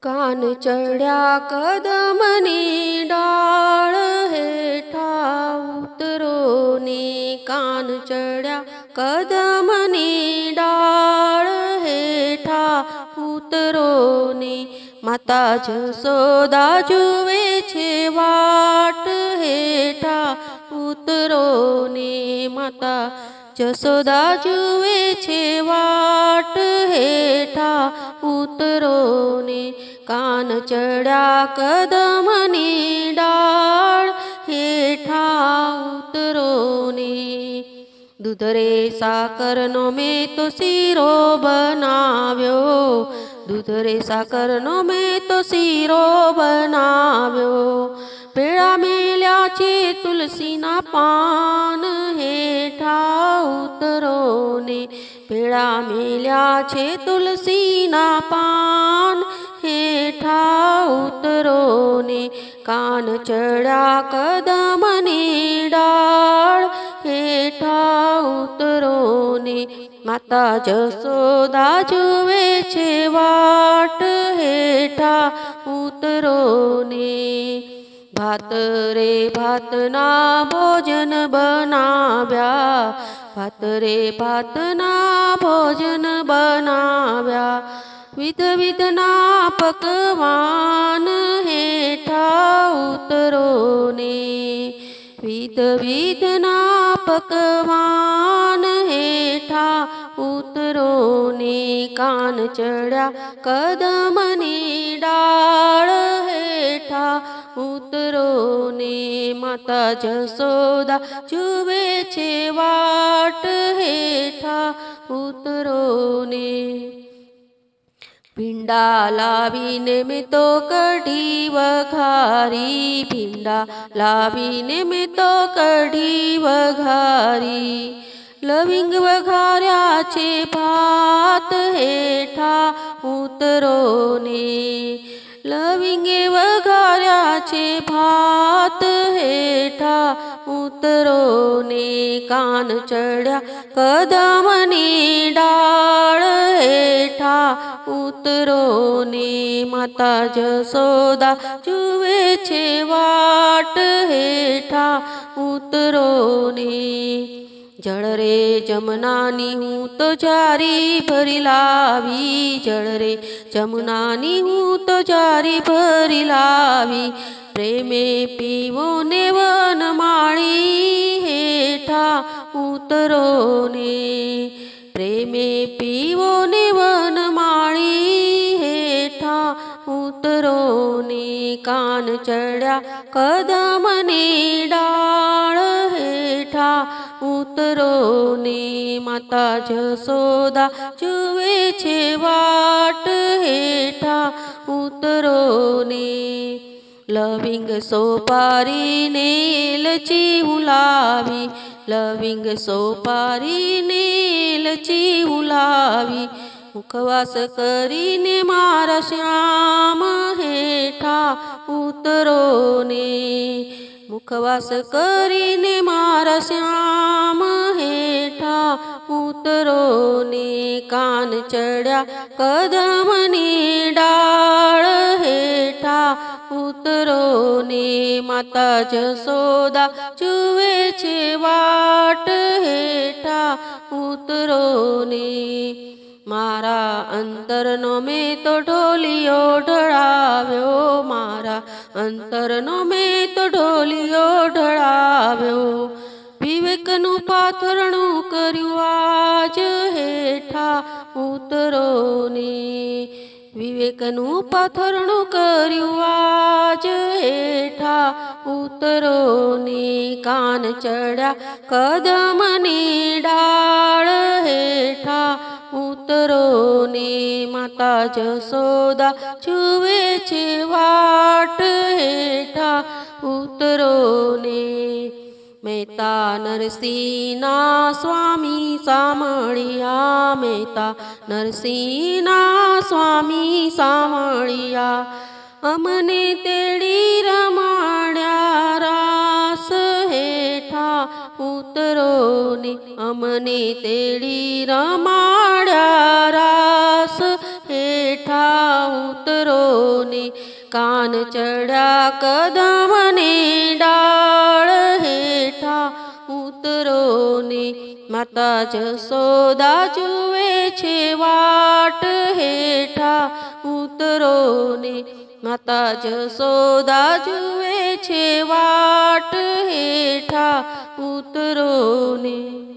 कान चढ़्या कदमनी डाळ हेठा उतरो ने। कान चढ़्या कदमनी डाळ हेठा उतरो ने। माता जसोदा जुवे छे वाट हेठा उतरो ने। माता जसोदा जुवे छे वाट हेठा उतरो ने। कान चढ़्या कदमनी डाळ हेठा उतरो ने। दूध रे साकरनो मैं तो सीरो बनाव्यो। दूध रे साकरनो मैं तो सीरो बनाव्यो। पेड़ा मेल्या छे तुलसीना पान हेठा उतरो ने। पेड़ा मेल्या छे तुलसीना पान हेठा उतरो ने। कान चढ़्या कदमनी डाळ हेठा उतरो ने। माता जसोदा जुवे छे वाट हेठा उतरो ने। भात रे भातना भोजन बनाव्या। भात रे भातना भोजन बनाव्या। विध विधना पकवान हेठा उतरो ने। विध विधना पकवान हेठा उतरो ने। कान चढ़्या कदमनी डाळ हेठा उतरो ने। माता जसोदा जुवे छे वाट हेठा उतरो ने। भींडा लावीने मैं तो कढ़ी वघारी। भींडा लावीने मैं तो कढ़ी वघारी। लविंग वघार्या छे भात हेठा उतरो ने। लविंगे वघार्या छे भात हेठा उतरो ने। कान चढ़्या कदमनी डाळ हेठा उतरो ने। माता जसोदा जुवे छे वाट हेठा उतरो ने। जल रे जमुनानी हूँ तो जारी भरी लावी। जल रे जमुनानी हूँ तो जारी भरी लावी। प्रेमे पीवो ने वनमाळी हेठा उतरो ने। प्रेमे पीवो ने वनमाळी हेठा उतरो ने। कान चढ़्या कदमनी डाळ हेठा उतरो ने। माता जसोदा जुवे छे वाट हेठा उतरो ने। लविंग सोपारी ने एलची हुलावी। लविंग सोपारी ने एलची हुलावी। मुखवास करीने मारा श्याम हेठा उतरो ने। मुखवास करीने मारा श्याम हेठा उतरो ने। कान चढ़्या कदमनी डाळ हेठा उतरो ने। माता जसोदा जुवे छे वाट हेठा उतरो ने। मारा अंतरनो में तो ढोलियो ढळाव्यो। मारा अंतरनो में तो ढोलियो ढळाव्यो। विवेकनु पाथरणु कर्यु आज हेठा उतरो ने। विवेकनु पाथरणु कर्यु आज हेठा उतरो ने। कान चढ़्या कदमनी डाळ हेठा उतरो ने। माता जसोदा जुवे छे वाट हेठा उतरो ने। मेहता नरसिंहना स्वामी सामळिया। मेहता नरसिंहना स्वामी सामळिया। अमने तेड़ी रमाड्या रास हेठा उतरो ने। अमने तेड़ी रमाड्या रास हेठा ઉતરો ને કાન ચડ્યા કદમને ડાળ હેઠા ઉતરો ને માતા જશોદા જુએ છે વાટ હેઠા ઉતરો ને માતા જશોદા જુએ છે વાટ હેઠા ઉતરો ને।